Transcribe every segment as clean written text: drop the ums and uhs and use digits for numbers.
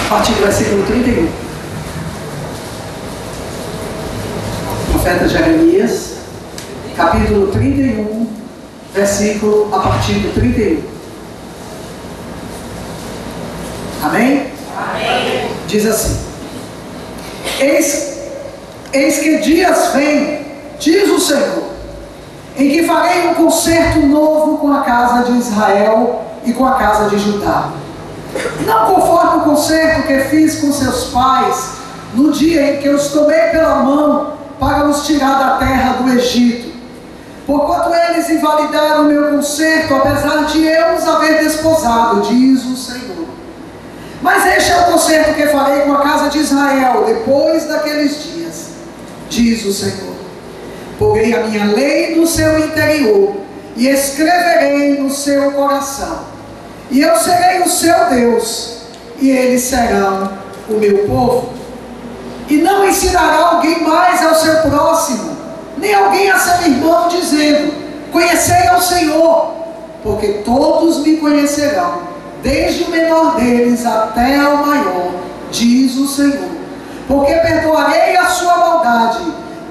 a partir do versículo 31. Profeta Jeremias, capítulo 31, versículo a partir do 31. Amém? Amém. Diz assim: Eis que dias vêm, diz o Senhor, em que farei um concerto novo com a casa de Israel e com a casa de Judá. Não conforme o concerto que fiz com seus pais no dia em que os tomei pela mão para os tirar da terra do Egito. Porquanto eles invalidaram o meu concerto, apesar de eu os haver desposado, diz o Senhor. Mas este é o concerto que farei com a casa de Israel depois daqueles dias, diz o Senhor. Porei a minha lei no seu interior e escreverei no seu coração. E eu serei o seu Deus, e eles serão o meu povo. E não ensinará alguém mais ao seu próximo, nem alguém a seu irmão, dizendo: conhecei ao Senhor, porque todos me conhecerão, desde o menor deles até ao maior, diz o Senhor. Porque perdoarei a sua maldade,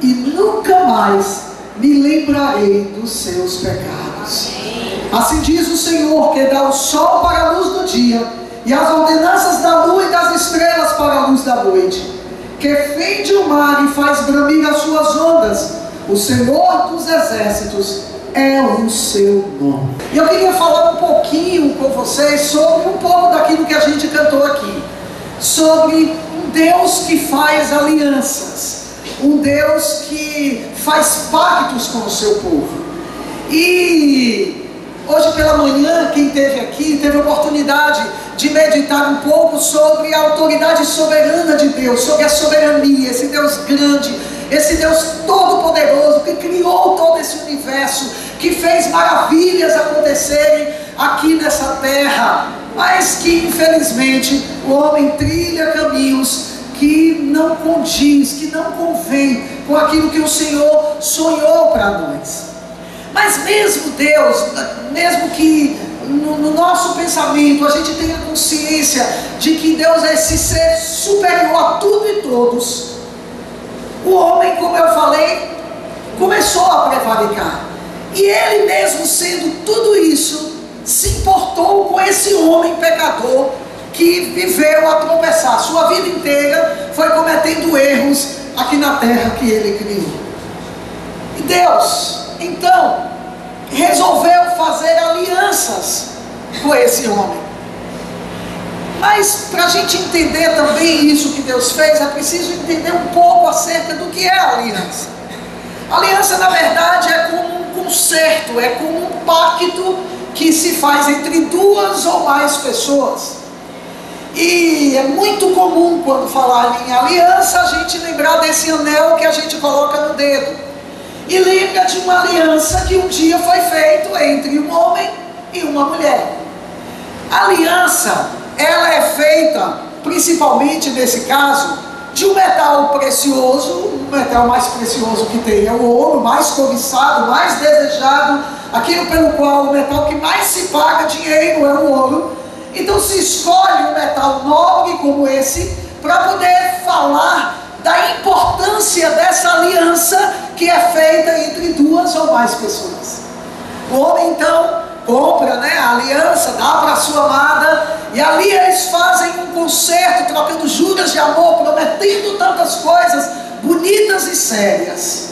e nunca mais me lembrarei dos seus pecados. Assim diz o Senhor, que dá o sol para a luz do dia, e as ordenanças da lua e das estrelas para a luz da noite, que fende o mar e faz bramir as suas ondas. O Senhor dos exércitos é o seu nome. E eu queria falar um pouquinho com vocês sobre um pouco daquilo que a gente cantou aqui, sobre um Deus que faz alianças, um Deus que faz pactos com o seu povo. E hoje pela manhã, quem esteve aqui teve a oportunidade de meditar um pouco sobre a autoridade soberana de Deus, sobre a soberania, esse Deus grande, esse Deus todo-poderoso que criou todo esse universo, que fez maravilhas acontecerem aqui nessa terra, mas que infelizmente o homem trilha caminhos que não condiz, que não convém com aquilo que o Senhor sonhou para nós. Mas mesmo Deus, mesmo que no nosso pensamento a gente tenha consciência de que Deus é esse ser superior a tudo e todos, o homem, como eu falei, começou a prevaricar. E ele mesmo sendo tudo isso, se importou com esse homem pecador que viveu a tropeçar. Sua vida inteira foi cometendo erros aqui na terra que ele criou. E Deus, então, resolveu fazer alianças com esse homem. Mas para a gente entender também isso que Deus fez, é preciso entender um pouco acerca do que é a aliança. A aliança, na verdade, é como um concerto, é como um pacto que se faz entre duas ou mais pessoas. E é muito comum, quando falar em aliança, a gente lembrar desse anel que a gente coloca no dedo. E lembra de uma aliança que um dia foi feita entre um homem e uma mulher. A aliança, ela é feita, principalmente nesse caso, de um metal precioso. O metal mais precioso que tem é o ouro, mais cobiçado, mais desejado, aquilo pelo qual o metal que mais se paga dinheiro é o ouro. Então se escolhe um metal nobre como esse para poder falar da importância dessa aliança que é feita entre duas ou mais pessoas. O homem então compra, a aliança, dá para a sua amada, e ali eles fazem um concerto, trocando juras de amor, prometendo tantas coisas bonitas e sérias.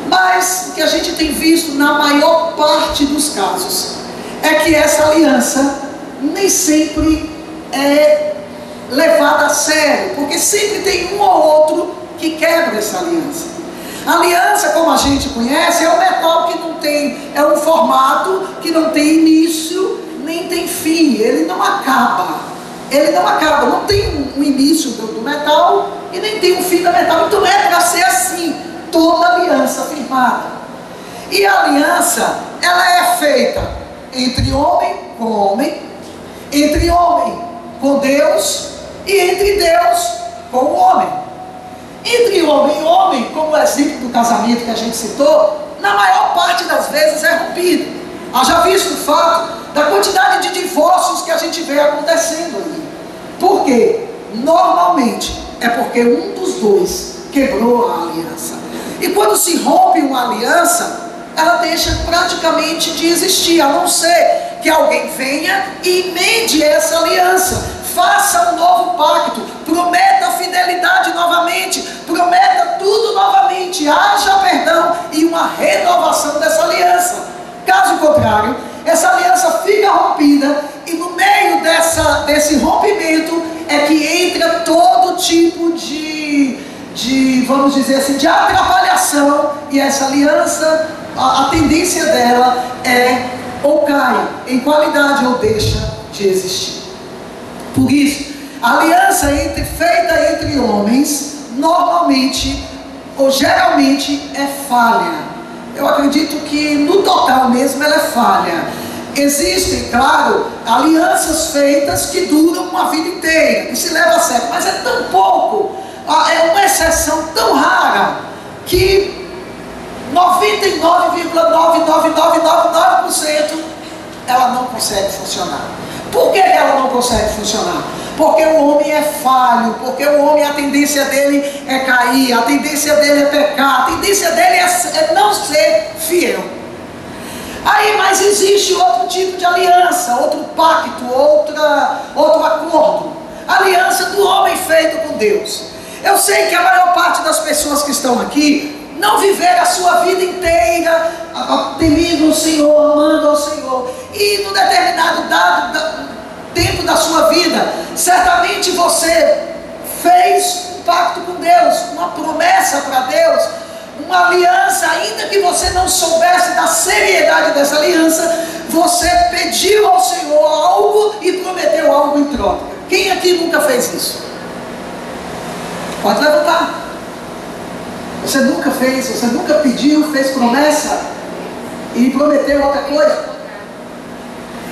Mas o que a gente tem visto na maior parte dos casos é que essa aliança nem sempre é levada a sério, porque sempre tem um ou outro que quebra essa aliança. A aliança, como a gente conhece, é um metal que não tem, é um formato que não tem início nem tem fim, ele não acaba, não tem um início do metal e nem tem um fim do metal. Então é para ser assim toda aliança firmada. E a aliança, ela é feita entre homem com homem, entre homem com Deus e entre Deus com o homem. Entre homem e homem, como o exemplo do casamento que a gente citou, na maior parte das vezes é rompido. Haja visto o fato da quantidade de divórcios que a gente vê acontecendo ali. Por quê? quê? Normalmente é porque um dos dois quebrou a aliança. E quando se rompe uma aliança, ela deixa praticamente de existir, a não ser que alguém venha e emende essa aliança, faça um novo pacto, prometa fidelidade novamente, prometa tudo novamente, haja perdão e uma renovação dessa aliança. Caso contrário, essa aliança fica rompida, e no meio desse rompimento é que entra todo tipo de vamos dizer assim, de atrapalhação, e essa aliança, a tendência dela é ou cai em qualidade ou deixa de existir. Por isso, a aliança feita entre homens, normalmente ou geralmente é falha. Eu acredito que no total mesmo ela é falha. Existem, claro, alianças feitas que duram uma vida inteira, que se leva a sério, mas é tão pouco, é uma exceção tão rara, que 99,99999% ela não consegue funcionar. Por que ela não consegue funcionar? Porque o homem é falho, porque o homem, a tendência dele é cair, a tendência dele é pecar, a tendência dele é não ser fiel. Aí, mas existe outro tipo de aliança, outro pacto, outro acordo, aliança do homem feito com Deus. Eu sei que a maior parte das pessoas que estão aqui não viveram a sua vida inteira temendo o Senhor, amando ao Senhor, e no determinado tempo da sua vida, certamente você fez um pacto com Deus, uma promessa para Deus, uma aliança, ainda que você não soubesse da seriedade dessa aliança, você pediu ao Senhor algo e prometeu algo em troca. Quem aqui nunca fez isso? Pode levantar. Você nunca fez, você nunca pediu, fez promessa e prometeu outra coisa?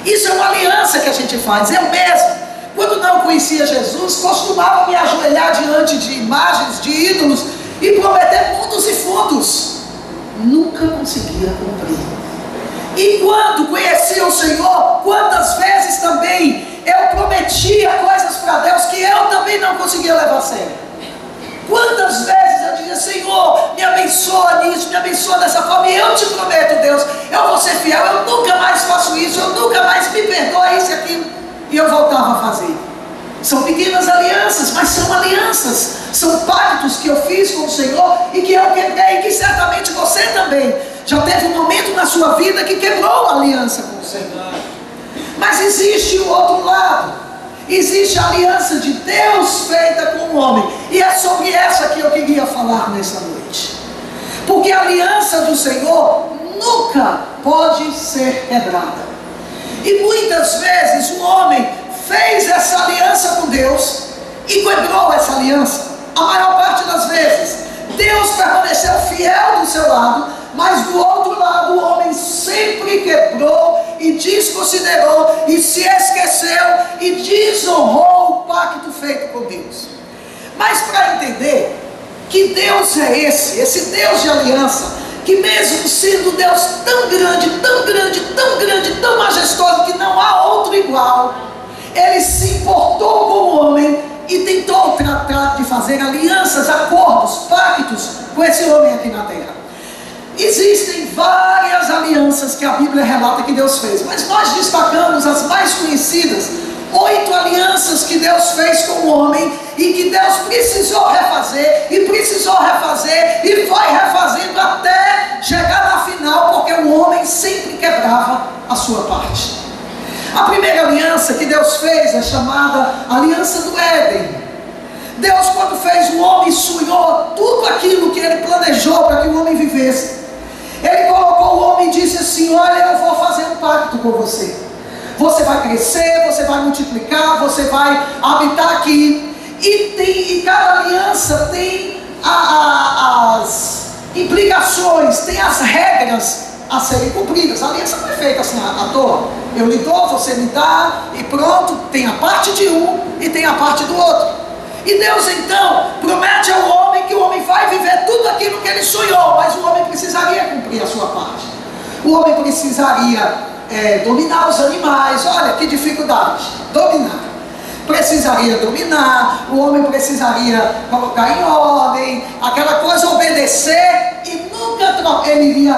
Isso é uma aliança que a gente faz. Eu mesmo, quando não conhecia Jesus, costumava me ajoelhar diante de imagens, de ídolos, e prometer mundos e fundos. Nunca conseguia cumprir. E quando conheci o Senhor, quantas vezes também eu prometia coisas para Deus que eu também não conseguia levar a sério. Quantas vezes eu dizia: Senhor, me abençoa nisso, me abençoa dessa forma, e eu te prometo, Deus, eu vou ser fiel, eu nunca mais faço isso, eu nunca mais me perdoa isso e aquilo, e eu voltava a fazer. São pequenas alianças, mas são alianças, são pactos que eu fiz com o Senhor e que eu quebrei, e que certamente você também já teve um momento na sua vida que quebrou a aliança com o Senhor. Mas existe o outro lado, existe a aliança de Deus feita com o homem, e é sobre essa que eu queria falar nessa noite, porque a aliança do Senhor nunca pode ser quebrada, e muitas vezes o homem fez essa aliança com Deus e quebrou essa aliança. A maior parte das vezes Deus permaneceu fiel do seu lado, mas do outro lado o homem sempre quebrou e desconsiderou e se esqueceu e desonrou o pacto feito com Deus. Mas para entender que Deus é esse Deus de aliança, que mesmo sendo Deus tão grande, tão grande, tão grande, tão majestoso, que não há outro igual, Ele se importou com o homem e tentou tratar de fazer alianças, acordos, pactos com esse homem aqui na terra. Existem várias alianças que a Bíblia relata que Deus fez, mas nós destacamos as mais conhecidas, 8 alianças que Deus fez com o homem e que Deus precisou refazer e foi refazendo até chegar na final, porque o homem sempre quebrava a sua parte. A primeira aliança que Deus fez é chamada Aliança do Éden. Deus, quando fez o homem, sonhou tudo aquilo que Ele planejou para que o homem vivesse. Ele colocou o homem e disse assim: olha, eu vou fazer um pacto com você. Você vai crescer, você vai multiplicar, você vai habitar aqui. E cada aliança tem as implicações, tem as regras a serem cumpridas. A aliança não é feita assim à toa. Eu lhe dou, você me dá, e pronto, tem a parte de um e tem a parte do outro. E Deus então promete ao homem que o homem vai viver tudo aquilo que ele sonhou, mas o homem precisaria cumprir a sua parte. O homem precisaria dominar os animais. Olha que dificuldade, dominar. precisaria dominar, o homem precisaria colocar em ordem, aquela coisa, obedecer, e nunca ele iria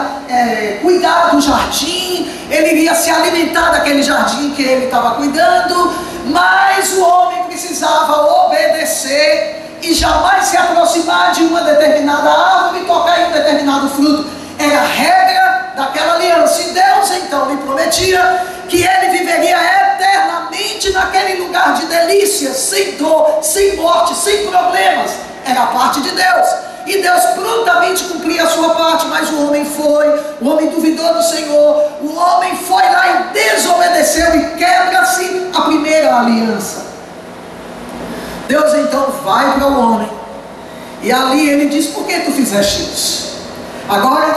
cuidar do jardim, ele iria se alimentar daquele jardim que ele estava cuidando, mas o homem precisava obedecer e jamais se aproximar de uma determinada árvore e tocar em um determinado fruto. Era a regra daquela aliança. E Deus então lhe prometia que ele viveria eternamente naquele lugar de delícias, sem dor, sem morte, sem problemas. Era a parte de Deus. E Deus prontamente cumpria a sua parte, mas o homem duvidou do Senhor, o homem foi lá e desobedeceu e quebra-se a primeira aliança. Deus então vai para o homem e ali ele diz: por que tu fizeste isso? Agora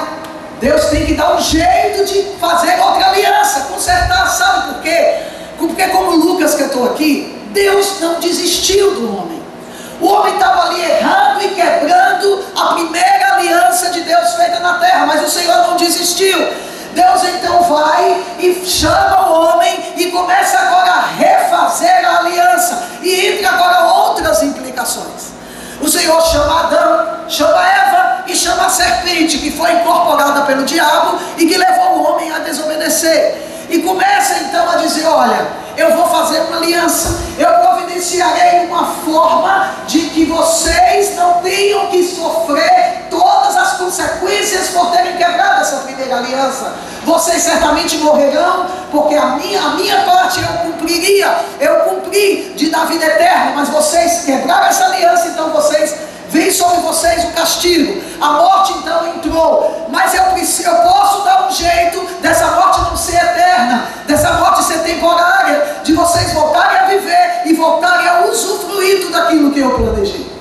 Deus tem que dar um jeito de fazer outra aliança, consertar. Sabe por quê? Porque, como Lucas cantou aqui, Deus não desistiu do homem. O homem estava ali errando e quebrando a primeira aliança de Deus feita na terra, mas o Senhor não desistiu. Deus então vai e chama o homem e começa agora a refazer a aliança, e entra agora outras implicações. O Senhor chama Adão, chama Eva e chama a serpente, que foi incorporada pelo diabo e que levou o homem a desobedecer. E começa então a dizer: olha, eu vou fazer uma aliança, eu providenciarei uma forma de que vocês não tenham que sofrer todas as consequências por terem quebrado essa primeira aliança. Vocês certamente morrerão, porque a minha parte eu cumpri de dar vida eterna, mas vocês quebraram essa aliança, então vem sobre vocês o castigo. A morte então entrou, mas eu posso dar um jeito dessa morte não ser eterna, dessa morte ser temporária, de vocês voltarem a viver e voltarem a usufruir tudo aquilo que eu planejei.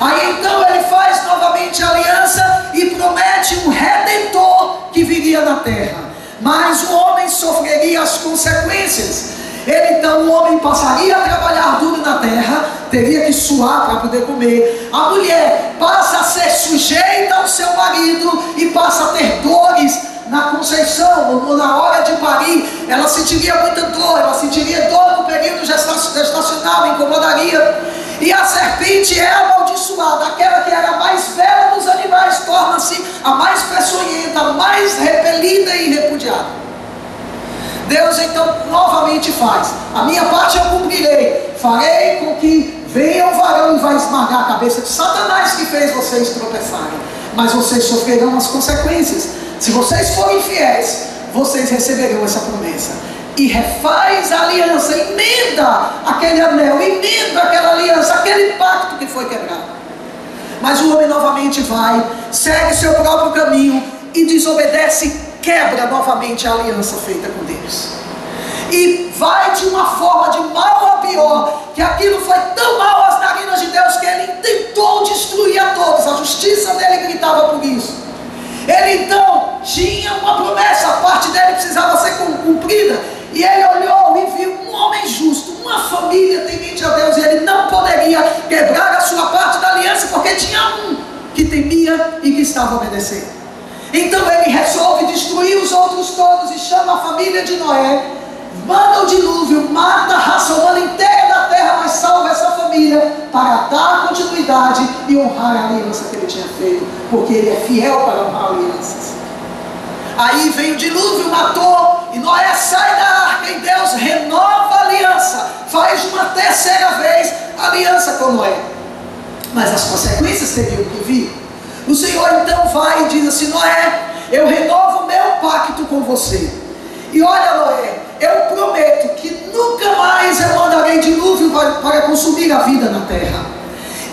Aí então ele faz novamente a aliança e promete um redentor que viria na terra, mas o homem sofreria as consequências. O homem passaria a trabalhar duro na terra, teria que suar para poder comer. A mulher passa a ser sujeita ao seu marido e passa a ter dores na conceição, na hora de parir. Ela sentiria muita dor, ela sentiria dor no período gestacional, incomodaria. E a serpente é amaldiçoada, aquela que era a mais bela dos animais, torna-se a mais peçonhenta, a mais repelida e repudiada. Deus então novamente faz: a minha parte eu cumprirei, farei com que venha o varão e vai esmagar a cabeça de Satanás que fez vocês tropeçarem, mas vocês sofrerão as consequências. Se vocês forem fiéis, vocês receberão essa promessa. E refaz a aliança, emenda aquele anel, emenda aquela aliança, aquele pacto que foi quebrado. Mas o homem novamente vai, segue seu próprio caminho e desobedece, quebra novamente a aliança feita com Deus. E vai de uma forma de mal a pior, que aquilo foi tão mal às narinas de Deus que ele tentou destruir a todos. A justiça dele gritava por isso. Ele então tinha uma promessa, a parte dele precisava ser cumprida. E ele olhou e viu um homem justo, uma família temente a Deus, e ele não poderia quebrar a sua parte da aliança, porque tinha um que temia e que estava obedecendo. Então ele resolve destruir os outros todos e chama a família de Noé, manda o dilúvio, mata a raça humana inteira da terra, mas salva essa família para dar continuidade e honrar a aliança que ele tinha feito, porque ele é fiel para honrar alianças. Aí vem o dilúvio, matou, e Noé sai da arca e Deus renova a aliança, faz uma terceira vez a aliança com Noé. Mas as consequências teriam que vir. O Senhor então vai e diz assim: Noé, eu renovo o meu pacto com você. E olha, Noé, eu prometo que nunca mais eu mandarei dilúvio para consumir a vida na terra.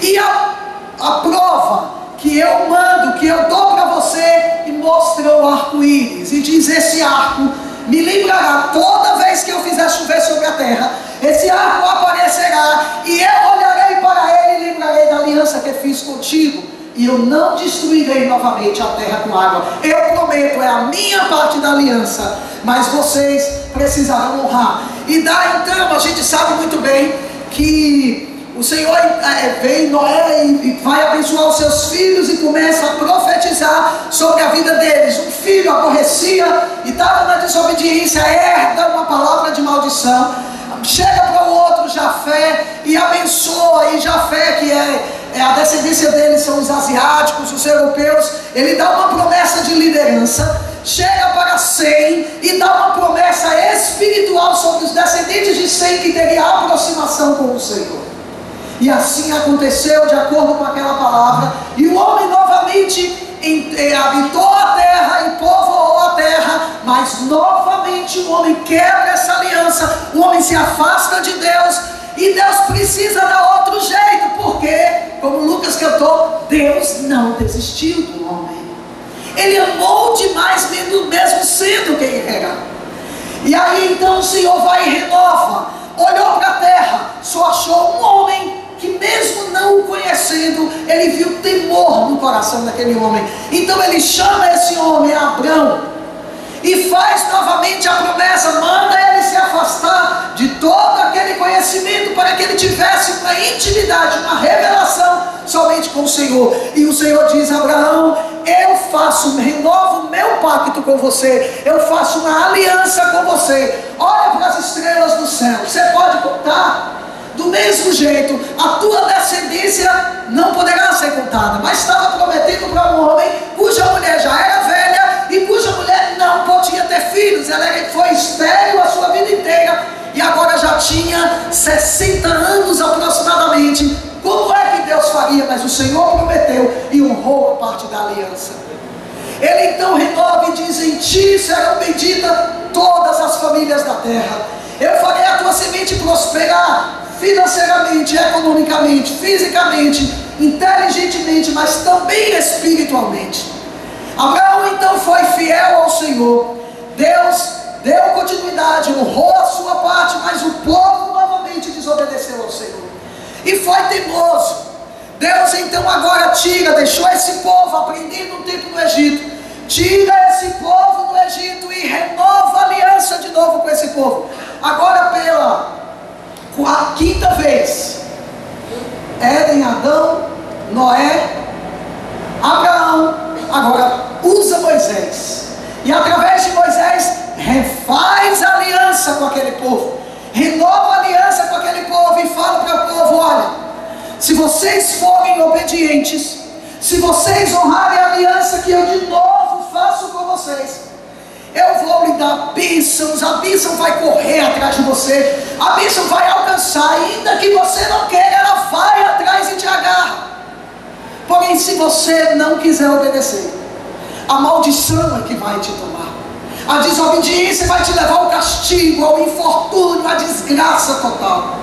E a prova que eu mando, que eu dou para você, e mostra o arco-íris, e diz: esse arco me lembrará toda vez que eu fizer chover sobre a terra, esse arco aparecerá, e eu olharei para ele e lembrarei da aliança que fiz contigo, e eu não destruirei novamente a terra com água. Eu prometo, é a minha parte da aliança, mas vocês precisarão honrar. E daí então a gente sabe muito bem que o Senhor vem Noé e vai abençoar os seus filhos e começa a profetizar sobre a vida deles. Um filho aborrecia e estava na desobediência, herda uma palavra de maldição. chega para o outro Jafé e abençoa, e Jafé, que a descendência deles são os asiáticos, os europeus, ele dá uma promessa de liderança. Chega para Sem e dá uma promessa espiritual sobre os descendentes de Sem, que teria aproximação com o Senhor. E assim aconteceu, de acordo com aquela palavra, e o homem novamente habitou a terra e povoou a terra, mas novamente o homem quebra essa aliança, o homem se afasta de Deus, e Deus precisa dar outro jeito, porque, como Lucas cantou, Deus não desistiu do homem. Ele amou demais, mesmo sendo quem era. E aí então o Senhor vai e renova, olhou para a terra, só achou um homem que, mesmo não o conhecendo, ele viu temor no coração daquele homem. Então ele chama esse homem, Abrão, e faz novamente a promessa, manda ele se afastar de todo aquele conhecimento, para que ele tivesse uma intimidade, uma revelação somente com o Senhor. E o Senhor diz a Abraão: eu renovo o meu pacto com você, eu faço uma aliança com você. Olha para as estrelas do céu, você pode contar? Do mesmo jeito, a tua descendência não poderá ser contada. Mas estava prometendo para um homem cuja mulher já era velha e cuja mulher não podia ter filhos. Ela foi estéril a sua vida inteira e agora já tinha 60 anos aproximadamente. Como é que Deus faria? Mas o Senhor prometeu e honrou a parte da aliança. Ele então renova e diz: em ti serão benditas todas as famílias da terra. Eu farei a tua semente prosperar financeiramente, economicamente, fisicamente, inteligentemente, mas também espiritualmente. Abraão então foi fiel ao Senhor. Deus deu continuidade, honrou a sua parte, mas o povo novamente desobedeceu ao Senhor e foi teimoso. Deus então agora deixou esse povo aprendendo um tempo no Egito, tira esse povo do Egito e renova a aliança de novo com esse povo. Agora pela quinta vez, Éden, Adão, Noé, Abraão, agora usa Moisés, e através de Moisés refaz a aliança com aquele povo, renova a aliança com aquele povo e fala para o povo: olha, se vocês forem obedientes, se vocês honrarem a aliança que eu de novo faço com vocês, eu vou lhe dar bênçãos, a bênção vai correr atrás de você, a bênção vai alcançar, ainda que você não queira, ela vai atrás e te agarra. Porém, se você não quiser obedecer, a maldição é que vai te tomar, a desobediência vai te levar ao castigo, ao infortúnio, à desgraça total.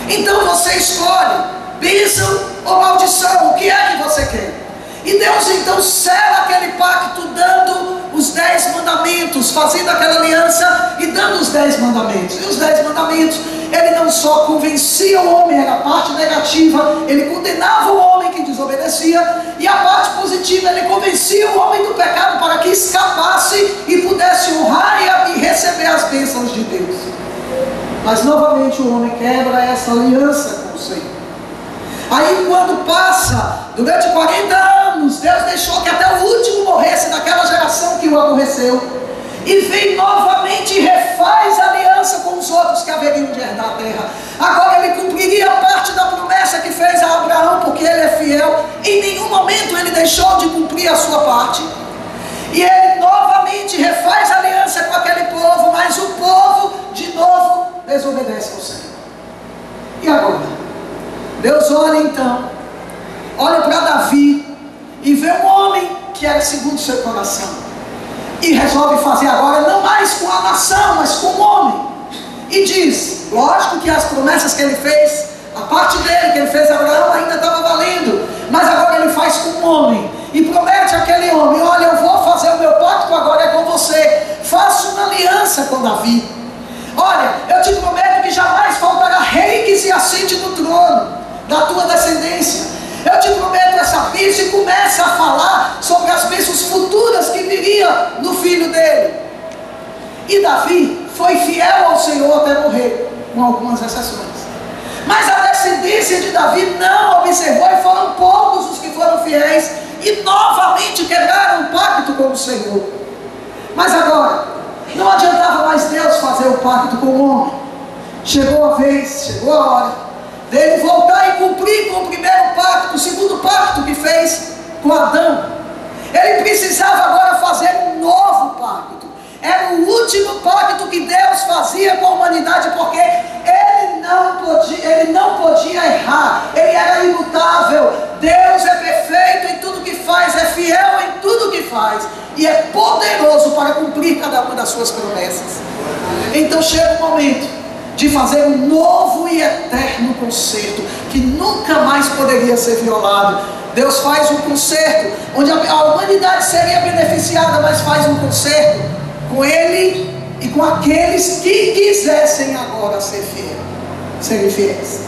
Então você escolhe, bênção ou maldição, o que é que você quer? E Deus então sela aquele pacto dando os 10 mandamentos, fazendo aquela aliança e dando os 10 mandamentos. E os 10 mandamentos, ele não só convencia o homem, era a parte negativa, ele condenava o homem que desobedecia, e a parte positiva, ele convencia o homem do pecado para que escapasse e pudesse honrar e receber as bênçãos de Deus. Mas novamente o homem quebra essa aliança com o Senhor. Aí quando passa, durante 40 anos, Deus deixou que até o último morresse daquela geração que o aborreceu, e vem novamente e refaz a aliança com os outros que haveriam de herdar a terra. Agora ele cumpriria parte da promessa que fez a Abraão, porque ele é fiel. Em nenhum momento ele deixou de cumprir a sua parte, e ele novamente refaz a aliança com aquele povo, mas o povo de novo desobedece ao Senhor. E agora? Deus olha então, olha para Davi e vê um homem que era segundo o seu coração, e resolve fazer agora não mais com a nação, mas com o homem, e diz, lógico que as promessas que ele fez, a parte dele que ele fez a Abraão ainda estava valendo, mas agora ele faz com um homem, e promete àquele homem: olha, eu vou fazer o meu pacto agora é com você, faço uma aliança com Davi, olha, eu te prometo que jamais faltará rei que se assente no trono da tua descendência, eu te prometo essa bênção, e começa a falar sobre as bênçãos futuras que viria no filho dele. E Davi foi fiel ao Senhor até morrer, com algumas exceções, mas a descendência de Davi não observou, e foram poucos os que foram fiéis, e novamente quebraram o pacto com o Senhor. Mas agora, não adiantava mais Deus fazer o pacto com o homem, chegou a vez, chegou a hora dele voltar e cumprir com o primeiro pacto, o segundo pacto que fez com Adão. Ele precisava agora fazer um novo pacto. Era o último pacto que Deus fazia com a humanidade, porque ele não podia errar, ele era imutável. Deus é perfeito em tudo que faz, é fiel em tudo que faz, e é poderoso para cumprir cada uma das suas promessas. Então chega o momento de fazer um novo e eterno concerto, que nunca mais poderia ser violado. Deus faz um concerto, onde a humanidade seria beneficiada, mas faz um concerto com Ele e com aqueles que quisessem agora serem fiéis.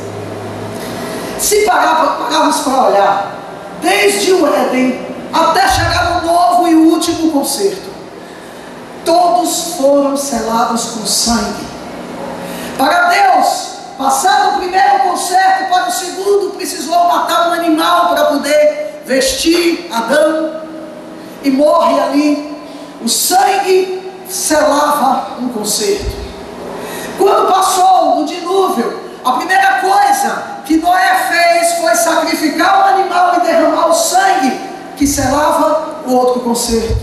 Se pararmos para olhar, desde o Éden até chegar no novo e último concerto, todos foram selados com sangue. Para Deus, passado o primeiro concerto para o segundo, precisou matar um animal para poder vestir Adão, e morre ali. O sangue selava um concerto. Quando passou o dilúvio, a primeira coisa que Noé fez foi sacrificar o animal e derramar o sangue que selava o outro concerto.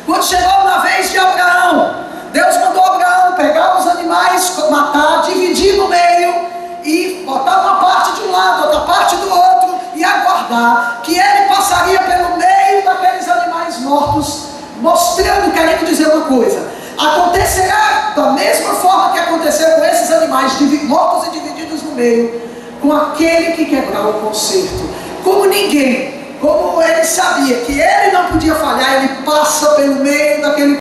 Quando chegou na vez de Abraão, Deus mandou Abraão pegar os animais, matar, dividir no meio e botar uma parte de um lado, outra parte do outro, e aguardar que ele passaria pelo meio daqueles animais mortos, mostrando, querendo dizer uma coisa: acontecerá da mesma forma que aconteceu com esses animais mortos e divididos no meio, com aquele que quebrar o concerto. Como ninguém, como ele sabia que ele não podia falhar, ele passa pelo meio daquele